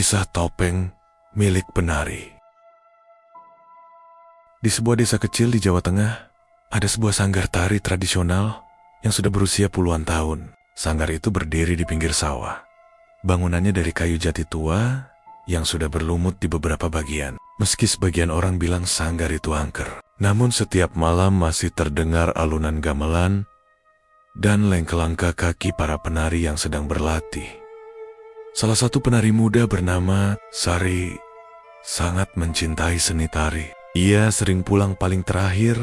Kisah topeng milik penari. Di sebuah desa kecil di Jawa Tengah, ada sebuah sanggar tari tradisional yang sudah berusia puluhan tahun. Sanggar itu berdiri di pinggir sawah. Bangunannya dari kayu jati tua yang sudah berlumut di beberapa bagian. Meski sebagian orang bilang sanggar itu angker, namun setiap malam masih terdengar alunan gamelan dan lengkelangkah kaki para penari yang sedang berlatih. Salah satu penari muda bernama Sari sangat mencintai seni tari. Ia sering pulang paling terakhir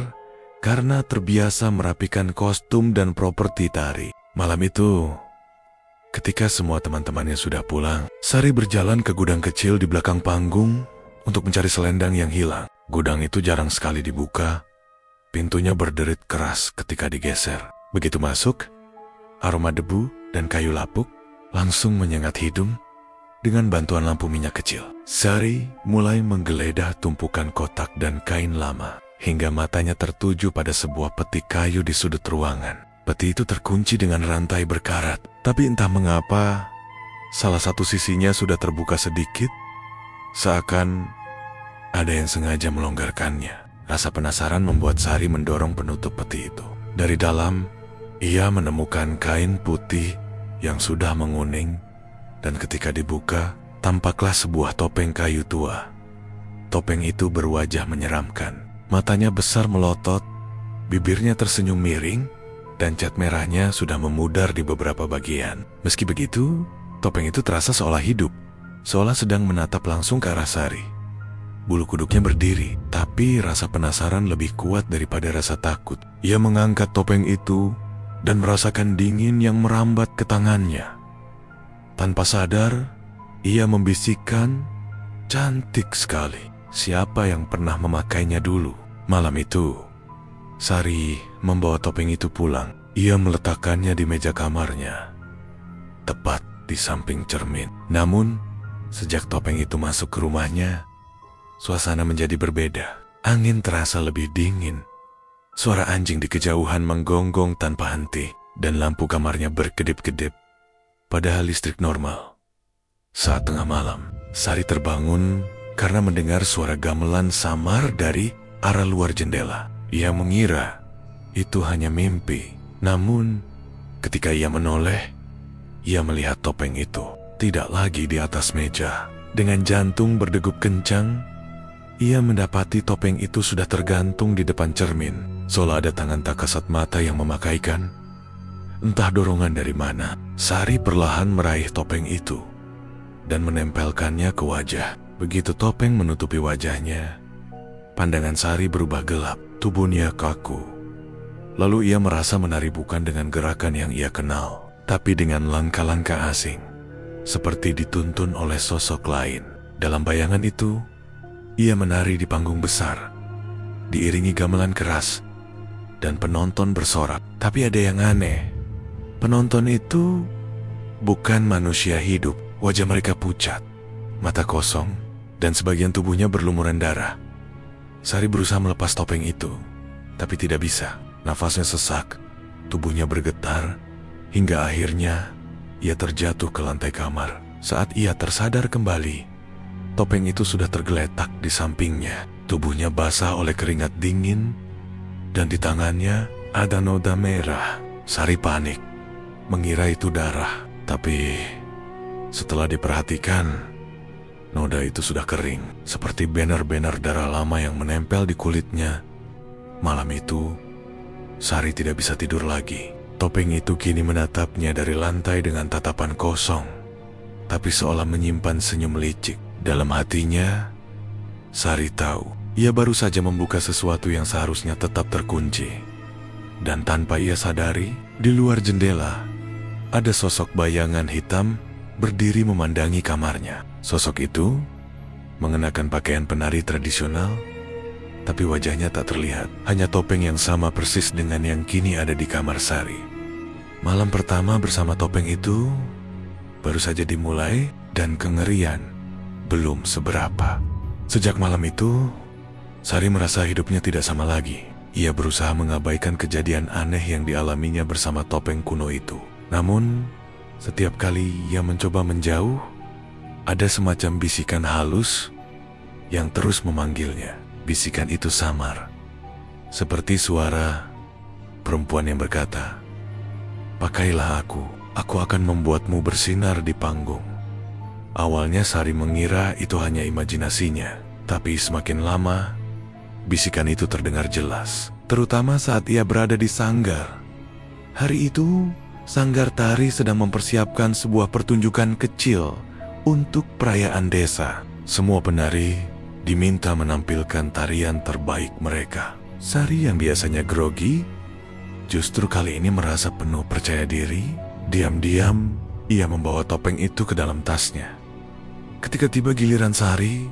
karena terbiasa merapikan kostum dan properti tari. Malam itu, ketika semua teman-temannya sudah pulang, Sari berjalan ke gudang kecil di belakang panggung untuk mencari selendang yang hilang. Gudang itu jarang sekali dibuka, pintunya berderit keras ketika digeser. Begitu masuk, aroma debu dan kayu lapuk langsung menyengat hidung dengan bantuan lampu minyak kecil. Sari mulai menggeledah tumpukan kotak dan kain lama, hingga matanya tertuju pada sebuah peti kayu di sudut ruangan. Peti itu terkunci dengan rantai berkarat, tapi entah mengapa, salah satu sisinya sudah terbuka sedikit, seakan ada yang sengaja melonggarkannya. Rasa penasaran membuat Sari mendorong penutup peti itu. Dari dalam, ia menemukan kain putih yang sudah menguning, dan ketika dibuka, tampaklah sebuah topeng kayu tua. Topeng itu berwajah menyeramkan. Matanya besar melotot, bibirnya tersenyum miring, dan cat merahnya sudah memudar di beberapa bagian. Meski begitu, topeng itu terasa seolah hidup, seolah sedang menatap langsung ke arah Sari. Bulu kuduknya berdiri, tapi rasa penasaran lebih kuat daripada rasa takut. Ia mengangkat topeng itu dan merasakan dingin yang merambat ke tangannya. Tanpa sadar, ia membisikkan, "Cantik sekali. Siapa yang pernah memakainya dulu?" Malam itu, Sari membawa topeng itu pulang. Ia meletakkannya di meja kamarnya, tepat di samping cermin. Namun, sejak topeng itu masuk ke rumahnya, suasana menjadi berbeda. Angin terasa lebih dingin. Suara anjing di kejauhan menggonggong tanpa henti, dan lampu kamarnya berkedip-kedip, padahal listrik normal. Saat tengah malam, Sari terbangun karena mendengar suara gamelan samar dari arah luar jendela. Ia mengira itu hanya mimpi. Namun, ketika ia menoleh, ia melihat topeng itu tidak lagi di atas meja. Dengan jantung berdegup kencang, ia mendapati topeng itu sudah tergantung di depan cermin. Seolah ada tangan tak kasat mata yang memakaikan. Entah dorongan dari mana, Sari perlahan meraih topeng itu dan menempelkannya ke wajah. Begitu topeng menutupi wajahnya, pandangan Sari berubah gelap, tubuhnya kaku. Lalu ia merasa menari bukan dengan gerakan yang ia kenal, tapi dengan langkah-langkah asing, seperti dituntun oleh sosok lain. Dalam bayangan itu, ia menari di panggung besar, diiringi gamelan keras, dan penonton bersorak. Tapi ada yang aneh. Penonton itu bukan manusia hidup. Wajah mereka pucat, mata kosong, dan sebagian tubuhnya berlumuran darah. Sari berusaha melepas topeng itu, tapi tidak bisa. Nafasnya sesak, tubuhnya bergetar, hingga akhirnya ia terjatuh ke lantai kamar. Saat ia tersadar kembali, topeng itu sudah tergeletak di sampingnya. Tubuhnya basah oleh keringat dingin, dan di tangannya ada noda merah. Sari panik, mengira itu darah. Tapi setelah diperhatikan, noda itu sudah kering, seperti banner-banner darah lama yang menempel di kulitnya. Malam itu, Sari tidak bisa tidur lagi. Topeng itu kini menatapnya dari lantai dengan tatapan kosong, tapi seolah menyimpan senyum licik. Dalam hatinya, Sari tahu ia baru saja membuka sesuatu yang seharusnya tetap terkunci. Dan tanpa ia sadari, di luar jendela, ada sosok bayangan hitam berdiri memandangi kamarnya. Sosok itu mengenakan pakaian penari tradisional, tapi wajahnya tak terlihat. Hanya topeng yang sama persis dengan yang kini ada di kamar Sari. Malam pertama bersama topeng itu baru saja dimulai, dan kengerian belum seberapa. Sejak malam itu, Sari merasa hidupnya tidak sama lagi. Ia berusaha mengabaikan kejadian aneh yang dialaminya bersama topeng kuno itu. Namun, setiap kali ia mencoba menjauh, Ada semacam bisikan halus yang terus memanggilnya. Bisikan itu samar, seperti suara perempuan yang berkata, "Pakailah aku akan membuatmu bersinar di panggung." Awalnya Sari mengira itu hanya imajinasinya, tapi semakin lama, bisikan itu terdengar jelas, terutama saat ia berada di sanggar. Hari itu, sanggar tari sedang mempersiapkan sebuah pertunjukan kecil untuk perayaan desa. Semua penari diminta menampilkan tarian terbaik mereka. Sari yang biasanya grogi, justru kali ini merasa penuh percaya diri. Diam-diam, ia membawa topeng itu ke dalam tasnya. Ketika tiba giliran Sari,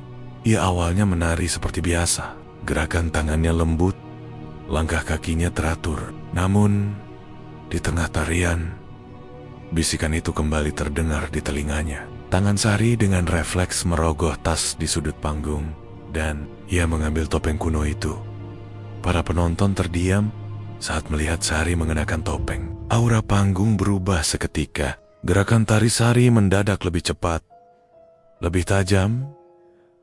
ia awalnya menari seperti biasa. Gerakan tangannya lembut, langkah kakinya teratur. Namun, di tengah tarian, bisikan itu kembali terdengar di telinganya. Tangan Sari dengan refleks merogoh tas di sudut panggung, dan ia mengambil topeng kuno itu. Para penonton terdiam saat melihat Sari mengenakan topeng. Aura panggung berubah seketika. Gerakan tari Sari mendadak lebih cepat, lebih tajam,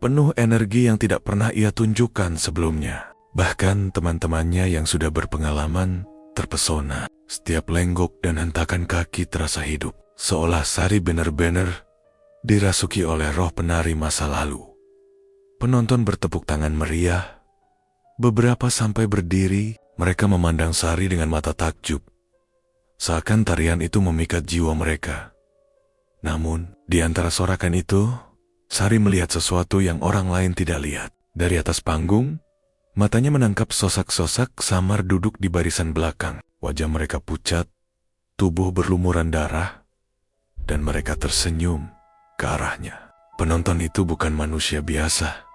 penuh energi yang tidak pernah ia tunjukkan sebelumnya. Bahkan teman-temannya yang sudah berpengalaman terpesona. Setiap lenggok dan hentakan kaki terasa hidup, seolah Sari benar-benar dirasuki oleh roh penari masa lalu. Penonton bertepuk tangan meriah. Beberapa sampai berdiri, mereka memandang Sari dengan mata takjub. Seakan tarian itu memikat jiwa mereka. Namun, di antara sorakan itu, Sari melihat sesuatu yang orang lain tidak lihat. Dari atas panggung, matanya menangkap sosok-sosok samar duduk di barisan belakang. Wajah mereka pucat, tubuh berlumuran darah, dan mereka tersenyum ke arahnya. Penonton itu bukan manusia biasa.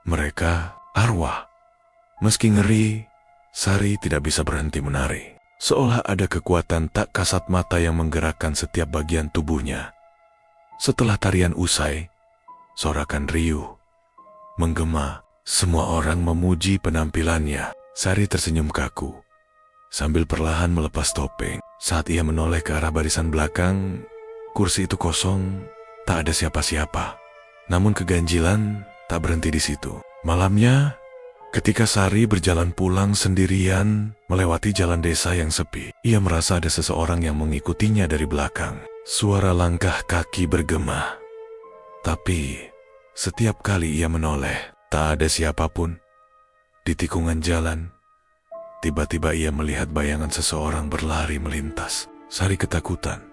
Mereka arwah. Meski ngeri, Sari tidak bisa berhenti menari. Seolah ada kekuatan tak kasat mata yang menggerakkan setiap bagian tubuhnya. Setelah tarian usai, sorakan riuh, menggema. Semua orang memuji penampilannya. Sari tersenyum kaku, sambil perlahan melepas topeng. Saat ia menoleh ke arah barisan belakang, kursi itu kosong, tak ada siapa-siapa. Namun keganjilan tak berhenti di situ. Malamnya, ketika Sari berjalan pulang sendirian melewati jalan desa yang sepi, ia merasa ada seseorang yang mengikutinya dari belakang. Suara langkah kaki bergema. Tapi, setiap kali ia menoleh, tak ada siapapun. Di tikungan jalan, tiba-tiba ia melihat bayangan seseorang berlari melintas. Sari ketakutan,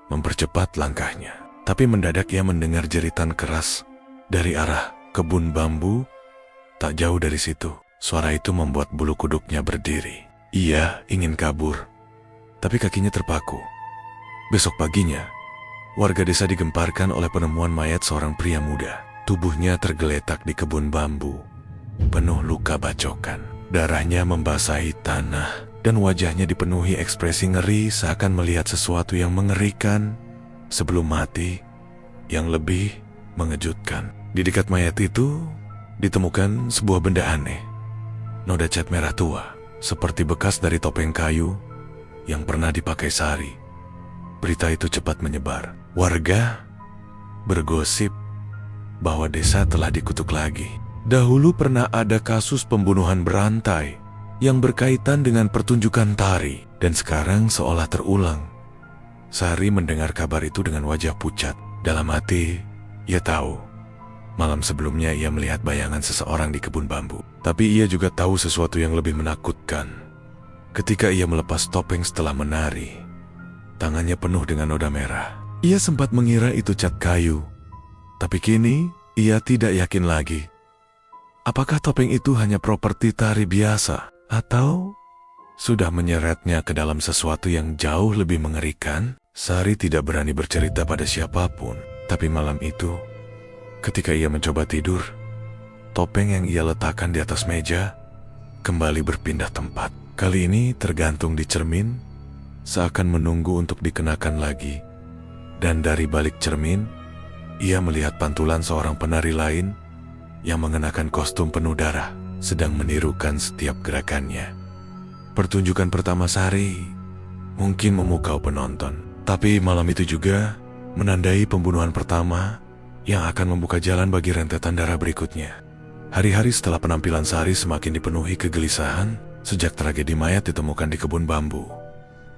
mempercepat langkahnya. Tapi mendadak ia mendengar jeritan keras dari arah kebun bambu. Tak jauh dari situ, suara itu membuat bulu kuduknya berdiri. Ia ingin kabur, tapi kakinya terpaku. Besok paginya, warga desa digemparkan oleh penemuan mayat seorang pria muda. Tubuhnya tergeletak di kebun bambu, penuh luka bacokan. Darahnya membasahi tanah, dan wajahnya dipenuhi ekspresi ngeri seakan melihat sesuatu yang mengerikan sebelum mati, yang lebih mengejutkan. Di dekat mayat itu, ditemukan sebuah benda aneh. Noda cat merah tua, seperti bekas dari topeng kayu yang pernah dipakai Sari. Berita itu cepat menyebar. Warga bergosip bahwa desa telah dikutuk lagi. Dahulu pernah ada kasus pembunuhan berantai yang berkaitan dengan pertunjukan tari, dan sekarang seolah terulang. Sari mendengar kabar itu dengan wajah pucat. Dalam hati, ia tahu malam sebelumnya ia melihat bayangan seseorang di kebun bambu. Tapi ia juga tahu sesuatu yang lebih menakutkan. Ketika ia melepas topeng setelah menari, tangannya penuh dengan noda merah. Ia sempat mengira itu cat kayu, tapi kini ia tidak yakin lagi. Apakah topeng itu hanya properti tari biasa, atau sudah menyeretnya ke dalam sesuatu yang jauh lebih mengerikan? Sari tidak berani bercerita pada siapapun, tapi malam itu, ketika ia mencoba tidur, topeng yang ia letakkan di atas meja kembali berpindah tempat. Kali ini tergantung di cermin, seakan menunggu untuk dikenakan lagi. Dan dari balik cermin, ia melihat pantulan seorang penari lain yang mengenakan kostum penuh darah, sedang menirukan setiap gerakannya. Pertunjukan pertama Sari mungkin memukau penonton, tapi malam itu juga menandai pembunuhan pertama yang akan membuka jalan bagi rentetan darah berikutnya. Hari-hari setelah penampilan Sari semakin dipenuhi kegelisahan sejak tragedi mayat ditemukan di kebun bambu.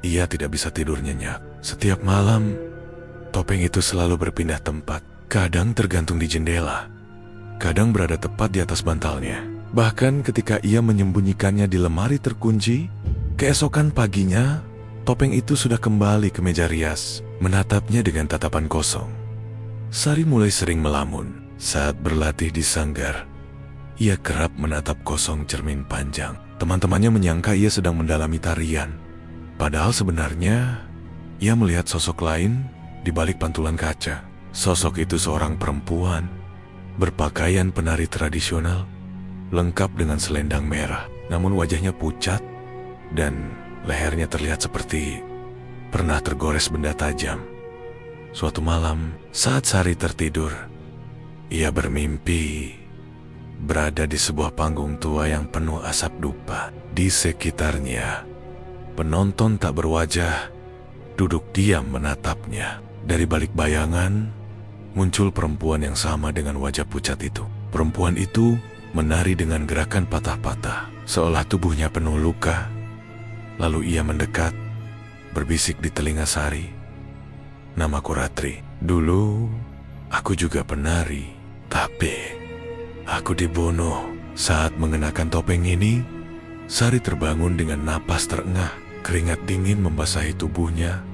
Ia tidak bisa tidur nyenyak. Setiap malam, topeng itu selalu berpindah tempat. Kadang tergantung di jendela, kadang berada tepat di atas bantalnya. Bahkan ketika ia menyembunyikannya di lemari terkunci, keesokan paginya, topeng itu sudah kembali ke meja rias, menatapnya dengan tatapan kosong. Sari mulai sering melamun. Saat berlatih di sanggar, ia kerap menatap kosong cermin panjang. Teman-temannya menyangka ia sedang mendalami tarian. Padahal sebenarnya, ia melihat sosok lain di balik pantulan kaca. Sosok itu seorang perempuan, berpakaian penari tradisional, lengkap dengan selendang merah. Namun wajahnya pucat, dan lehernya terlihat seperti pernah tergores benda tajam. Suatu malam, saat Sari tertidur, ia bermimpi berada di sebuah panggung tua yang penuh asap dupa. Di sekitarnya, penonton tak berwajah duduk diam menatapnya. Dari balik bayangan, muncul perempuan yang sama dengan wajah pucat itu. Perempuan itu menari dengan gerakan patah-patah, seolah tubuhnya penuh luka. Lalu ia mendekat, berbisik di telinga Sari, "Namaku Ratri. Dulu, aku juga penari, tapi aku dibunuh." Saat mengenakan topeng ini, Sari terbangun dengan napas terengah. Keringat dingin membasahi tubuhnya.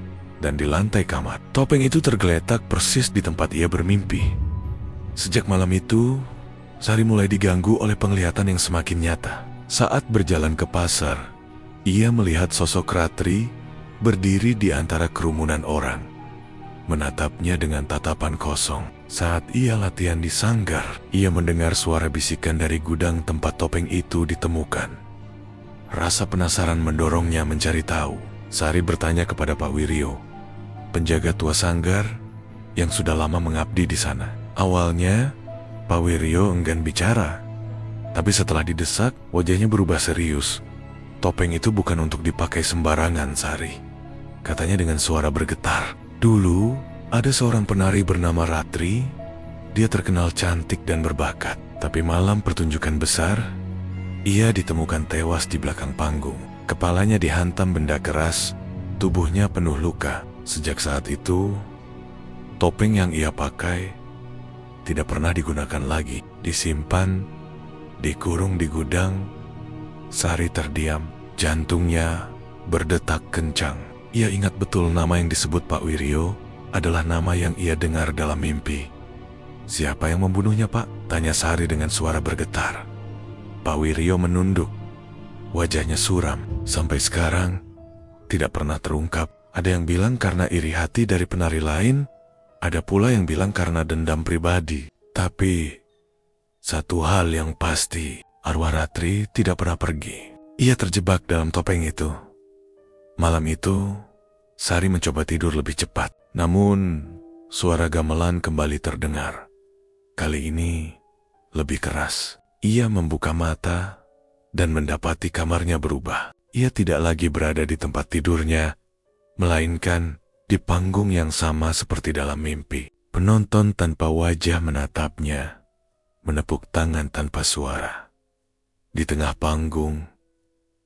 Dan di lantai kamar, topeng itu tergeletak persis di tempat ia bermimpi. Sejak malam itu, Sari mulai diganggu oleh penglihatan yang semakin nyata. Saat berjalan ke pasar, ia melihat sosok Ratri berdiri di antara kerumunan orang, menatapnya dengan tatapan kosong. Saat ia latihan di sanggar, ia mendengar suara bisikan dari gudang tempat topeng itu ditemukan. Rasa penasaran mendorongnya mencari tahu. Sari bertanya kepada Pak Wiryo, penjaga tua sanggar yang sudah lama mengabdi di sana. Awalnya, Pak Wiryo enggan bicara, tapi setelah didesak, wajahnya berubah serius. Topeng itu bukan untuk dipakai sembarangan, Sari, katanya dengan suara bergetar. Dulu, ada seorang penari bernama Ratri. Dia terkenal cantik dan berbakat. Tapi malam pertunjukan besar, ia ditemukan tewas di belakang panggung. Kepalanya dihantam benda keras, tubuhnya penuh luka. Sejak saat itu, topeng yang ia pakai tidak pernah digunakan lagi. Disimpan, dikurung di gudang. Sari terdiam, jantungnya berdetak kencang. Ia ingat betul nama yang disebut Pak Wiryo adalah nama yang ia dengar dalam mimpi. "Siapa yang membunuhnya, Pak?" tanya Sari dengan suara bergetar. Pak Wiryo menunduk. Wajahnya suram. Sampai sekarang, tidak pernah terungkap. Ada yang bilang karena iri hati dari penari lain, ada pula yang bilang karena dendam pribadi. Tapi, satu hal yang pasti, arwah Ratri tidak pernah pergi. Ia terjebak dalam topeng itu. Malam itu, Sari mencoba tidur lebih cepat. Namun, suara gamelan kembali terdengar. Kali ini, lebih keras. Ia membuka mata dan mendapati kamarnya berubah. Ia tidak lagi berada di tempat tidurnya, melainkan di panggung yang sama seperti dalam mimpi. Penonton tanpa wajah menatapnya, menepuk tangan tanpa suara. Di tengah panggung,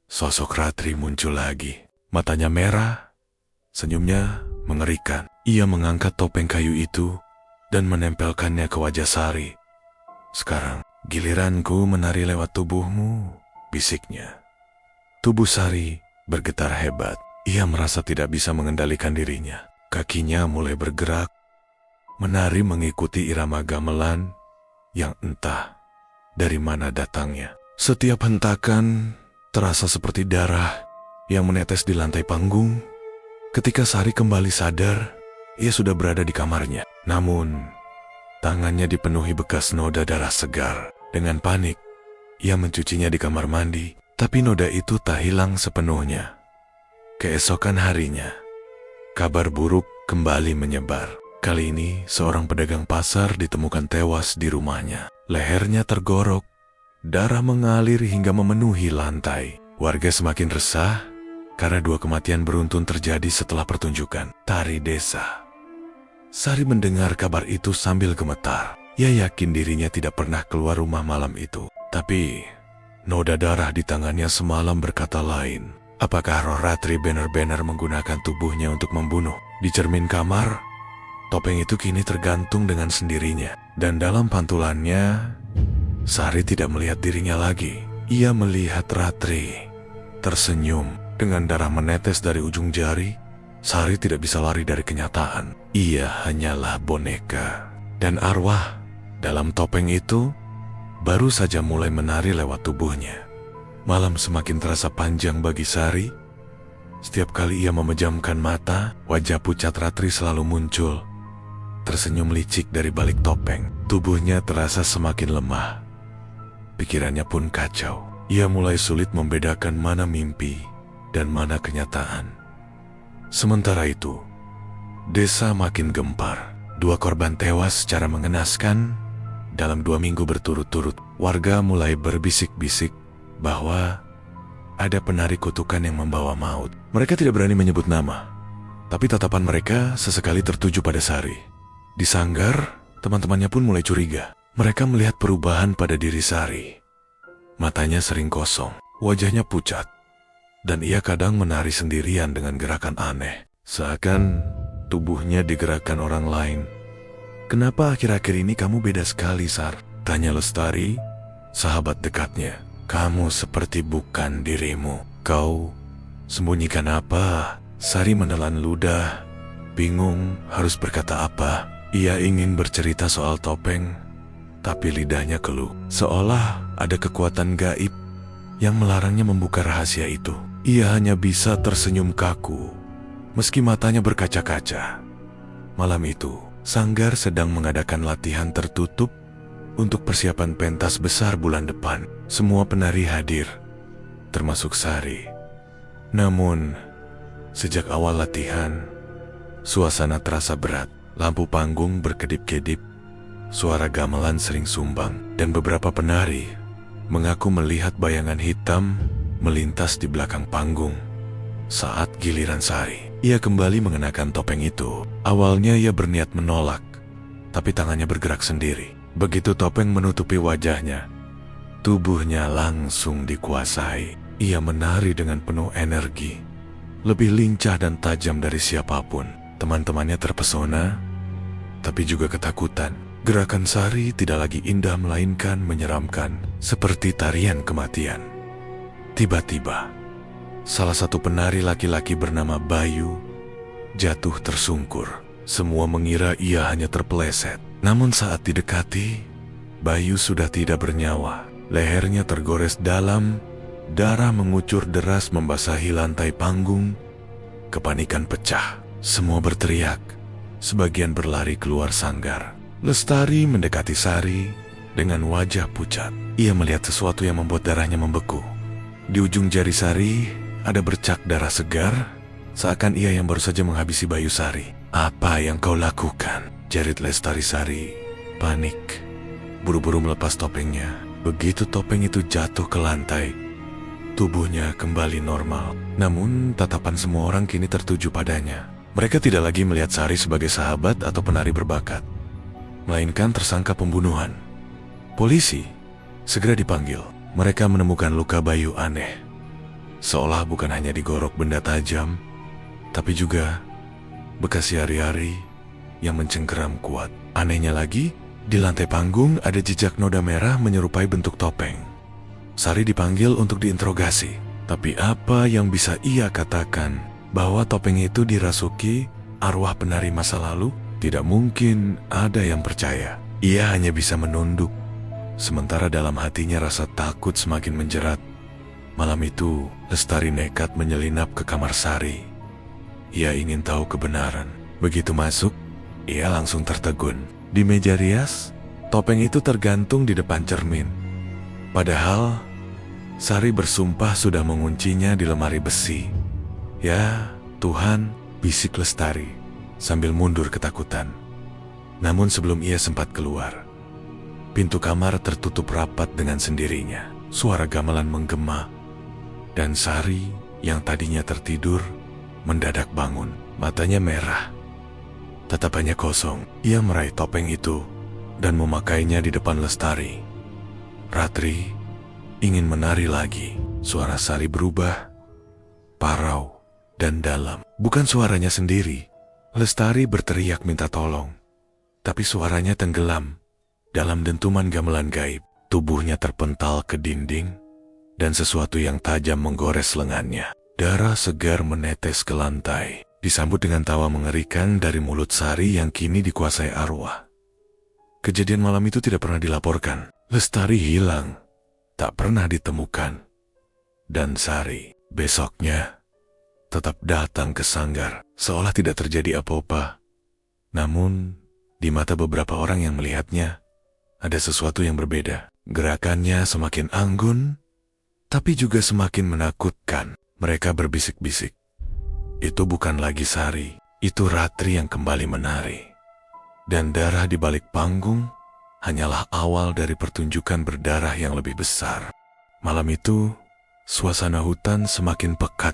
sosok Ratri muncul lagi. Matanya merah, senyumnya mengerikan. Ia mengangkat topeng kayu itu dan menempelkannya ke wajah Sari. "Sekarang, giliranku menari lewat tubuhmu," bisiknya. Tubuh Sari bergetar hebat. Ia merasa tidak bisa mengendalikan dirinya. Kakinya mulai bergerak, menari mengikuti irama gamelan yang entah dari mana datangnya. Setiap hentakan terasa seperti darah yang menetes di lantai panggung. Ketika Sari kembali sadar, ia sudah berada di kamarnya. Namun, tangannya dipenuhi bekas noda darah segar. Dengan panik, ia mencucinya di kamar mandi, tapi noda itu tak hilang sepenuhnya. Keesokan harinya, kabar buruk kembali menyebar. Kali ini, seorang pedagang pasar ditemukan tewas di rumahnya. Lehernya tergorok, darah mengalir hingga memenuhi lantai. Warga semakin resah karena dua kematian beruntun terjadi setelah pertunjukan tari desa. Sari mendengar kabar itu sambil gemetar. Ia yakin dirinya tidak pernah keluar rumah malam itu. Tapi, noda darah di tangannya semalam berkata lain. Apakah roh Ratri benar-benar menggunakan tubuhnya untuk membunuh? Di cermin kamar, topeng itu kini tergantung dengan sendirinya. Dan dalam pantulannya, Sari tidak melihat dirinya lagi. Ia melihat Ratri tersenyum dengan darah menetes dari ujung jari. Sari tidak bisa lari dari kenyataan. Ia hanyalah boneka. Dan arwah dalam topeng itu baru saja mulai menari lewat tubuhnya. Malam semakin terasa panjang bagi Sari. Setiap kali ia memejamkan mata, wajah pucat Ratri selalu muncul, tersenyum licik dari balik topeng. Tubuhnya terasa semakin lemah. Pikirannya pun kacau. Ia mulai sulit membedakan mana mimpi dan mana kenyataan. Sementara itu, desa makin gempar. 2 korban tewas secara mengenaskan. Dalam 2 minggu berturut-turut, warga mulai berbisik-bisik bahwa ada penari kutukan yang membawa maut. Mereka tidak berani menyebut nama, tapi tatapan mereka sesekali tertuju pada Sari. Di sanggar, teman-temannya pun mulai curiga. Mereka melihat perubahan pada diri Sari. Matanya sering kosong, wajahnya pucat, dan ia kadang menari sendirian dengan gerakan aneh, seakan tubuhnya digerakkan orang lain. "Kenapa akhir-akhir ini kamu beda sekali, Sar?" tanya Lestari, sahabat dekatnya. "Kamu seperti bukan dirimu. Kau sembunyikan apa?" Sari menelan ludah, bingung harus berkata apa. Ia ingin bercerita soal topeng, tapi lidahnya keluh, seolah ada kekuatan gaib yang melarangnya membuka rahasia itu. Ia hanya bisa tersenyum kaku, meski matanya berkaca-kaca. Malam itu, sanggar sedang mengadakan latihan tertutup untuk persiapan pentas besar bulan depan. Semua penari hadir, termasuk Sari. Namun, sejak awal latihan, suasana terasa berat. Lampu panggung berkedip-kedip, suara gamelan sering sumbang, dan beberapa penari mengaku melihat bayangan hitam melintas di belakang panggung. Saat giliran Sari, ia kembali mengenakan topeng itu. Awalnya ia berniat menolak, tapi tangannya bergerak sendiri. Begitu topeng menutupi wajahnya, tubuhnya langsung dikuasai. Ia menari dengan penuh energi, lebih lincah dan tajam dari siapapun. Teman-temannya terpesona, tapi juga ketakutan. Gerakan Sari tidak lagi indah melainkan menyeramkan, seperti tarian kematian. Tiba-tiba, salah satu penari laki-laki bernama Bayu jatuh tersungkur. Semua mengira ia hanya terpeleset. Namun saat didekati, Bayu sudah tidak bernyawa. Lehernya tergores dalam, darah mengucur deras membasahi lantai panggung. Kepanikan pecah. Semua berteriak. Sebagian berlari keluar sanggar. Lestari mendekati Sari dengan wajah pucat. Ia melihat sesuatu yang membuat darahnya membeku. Di ujung jari Sari ada bercak darah segar, seakan ia yang baru saja menghabisi Bayu Sari. "Apa yang kau lakukan?" jerit Lestari Sari. Panik, buru-buru melepas topengnya. Begitu topeng itu jatuh ke lantai, tubuhnya kembali normal. Namun tatapan semua orang kini tertuju padanya. Mereka tidak lagi melihat Sari sebagai sahabat atau penari berbakat, melainkan tersangka pembunuhan. Polisi segera dipanggil. Mereka menemukan luka Bayu aneh, seolah bukan hanya digorok benda tajam, tapi juga bekas yari-yari yang mencengkeram kuat. Anehnya lagi, di lantai panggung ada jejak noda merah menyerupai bentuk topeng. Sari dipanggil untuk diinterogasi, tapi apa yang bisa ia katakan? Bahwa topeng itu dirasuki arwah penari masa lalu? Tidak mungkin ada yang percaya. Ia hanya bisa menunduk, sementara dalam hatinya rasa takut semakin menjerat. Malam itu, Lestari nekat menyelinap ke kamar Sari. Ia ingin tahu kebenaran. Begitu masuk, ia langsung tertegun. Di meja rias, topeng itu tergantung di depan cermin. Padahal, Sari bersumpah sudah menguncinya di lemari besi. "Ya, Tuhan," bisik Lestari sambil mundur ketakutan. Namun sebelum ia sempat keluar, pintu kamar tertutup rapat dengan sendirinya. Suara gamelan menggema, dan Sari yang tadinya tertidur mendadak bangun. Matanya merah, Tatapannya kosong. Ia meraih topeng itu dan memakainya di depan Lestari. Ratri ingin menari lagi. Suara Sari berubah, parau, dan dalam. Bukan suaranya sendiri. Lestari berteriak minta tolong. Tapi suaranya tenggelam dalam dentuman gamelan gaib. Tubuhnya terpental ke dinding dan sesuatu yang tajam menggores lengannya. Darah segar menetes ke lantai, disambut dengan tawa mengerikan dari mulut Sari yang kini dikuasai arwah. Kejadian malam itu tidak pernah dilaporkan. Lestari hilang, tak pernah ditemukan. Dan Sari besoknya tetap datang ke sanggar, seolah tidak terjadi apa-apa. Namun, di mata beberapa orang yang melihatnya, ada sesuatu yang berbeda. Gerakannya semakin anggun, tapi juga semakin menakutkan. Mereka berbisik-bisik. Itu bukan lagi Sari, itu Ratri yang kembali menari. Dan darah di balik panggung hanyalah awal dari pertunjukan berdarah yang lebih besar. Malam itu, suasana hutan semakin pekat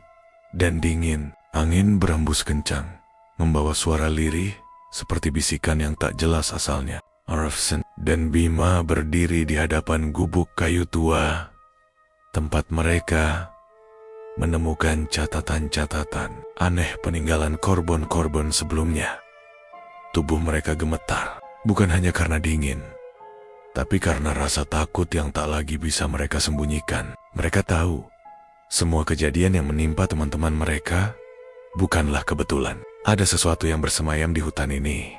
dan dingin. Angin berembus kencang, membawa suara lirih seperti bisikan yang tak jelas asalnya. Arfsen dan Bima berdiri di hadapan gubuk kayu tua, tempat mereka menemukan catatan-catatan aneh peninggalan korban-korban sebelumnya. Tubuh mereka gemetar, bukan hanya karena dingin, tapi karena rasa takut yang tak lagi bisa mereka sembunyikan. Mereka tahu, semua kejadian yang menimpa teman-teman mereka bukanlah kebetulan. Ada sesuatu yang bersemayam di hutan ini,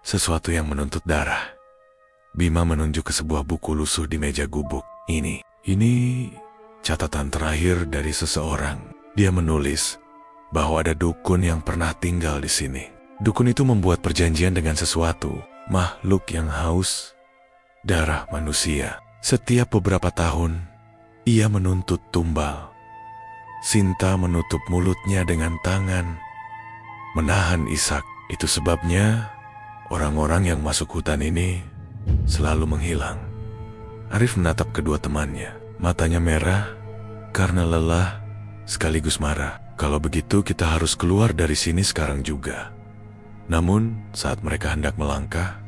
sesuatu yang menuntut darah. Bima menunjuk ke sebuah buku lusuh di meja gubuk. Ini catatan terakhir dari seseorang. Dia menulis bahwa ada dukun yang pernah tinggal di sini. Dukun itu membuat perjanjian dengan sesuatu, makhluk yang haus darah manusia. Setiap beberapa tahun, ia menuntut tumbal. Sinta menutup mulutnya dengan tangan, menahan isak. Itu sebabnya orang-orang yang masuk hutan ini selalu menghilang. Arif menatap kedua temannya. Matanya merah karena lelah sekaligus marah. Kalau begitu kita harus keluar dari sini sekarang juga. Namun saat mereka hendak melangkah,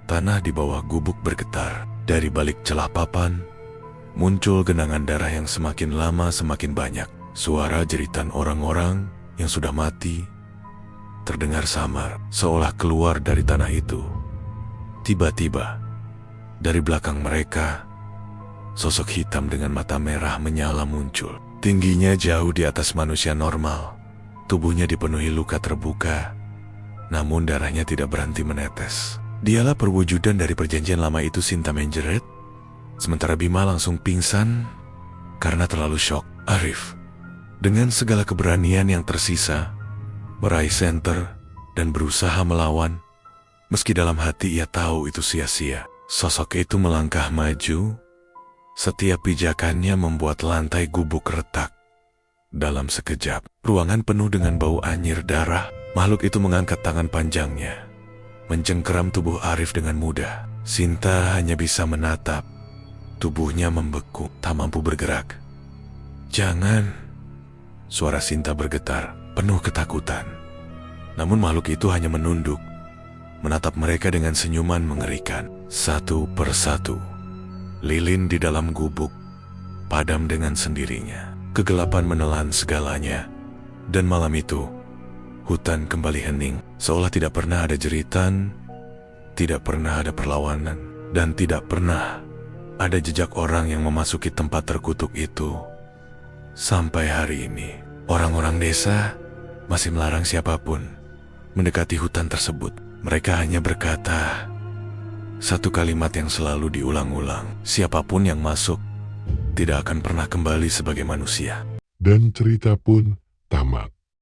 tanah di bawah gubuk bergetar. Dari balik celah papan, muncul genangan darah yang semakin lama semakin banyak. Suara jeritan orang-orang yang sudah mati terdengar samar, seolah keluar dari tanah itu. Tiba-tiba, dari belakang mereka, sosok hitam dengan mata merah menyala muncul. Tingginya jauh di atas manusia normal. Tubuhnya dipenuhi luka terbuka, namun darahnya tidak berhenti menetes. Dialah perwujudan dari perjanjian lama itu, Sinta menjerit. Sementara Bima langsung pingsan karena terlalu syok. Arif, dengan segala keberanian yang tersisa, meraih senter dan berusaha melawan. Meski dalam hati ia tahu itu sia-sia. Sosok itu melangkah maju. Setiap pijakannya membuat lantai gubuk retak. Dalam sekejap, ruangan penuh dengan bau anyir darah. Makhluk itu mengangkat tangan panjangnya, mencengkeram tubuh Arif dengan mudah. Sinta hanya bisa menatap. Tubuhnya membeku, tak mampu bergerak. "Jangan!" Suara Sinta bergetar, penuh ketakutan. Namun makhluk itu hanya menunduk, menatap mereka dengan senyuman mengerikan. Satu persatu, lilin di dalam gubuk padam dengan sendirinya. Kegelapan menelan segalanya. Dan malam itu, hutan kembali hening, seolah tidak pernah ada jeritan, tidak pernah ada perlawanan, dan tidak pernah ada jejak orang yang memasuki tempat terkutuk itu. Sampai hari ini, orang-orang desa masih melarang siapapun mendekati hutan tersebut. Mereka hanya berkata satu kalimat yang selalu diulang-ulang: siapapun yang masuk tidak akan pernah kembali sebagai manusia. Dan cerita pun tamat.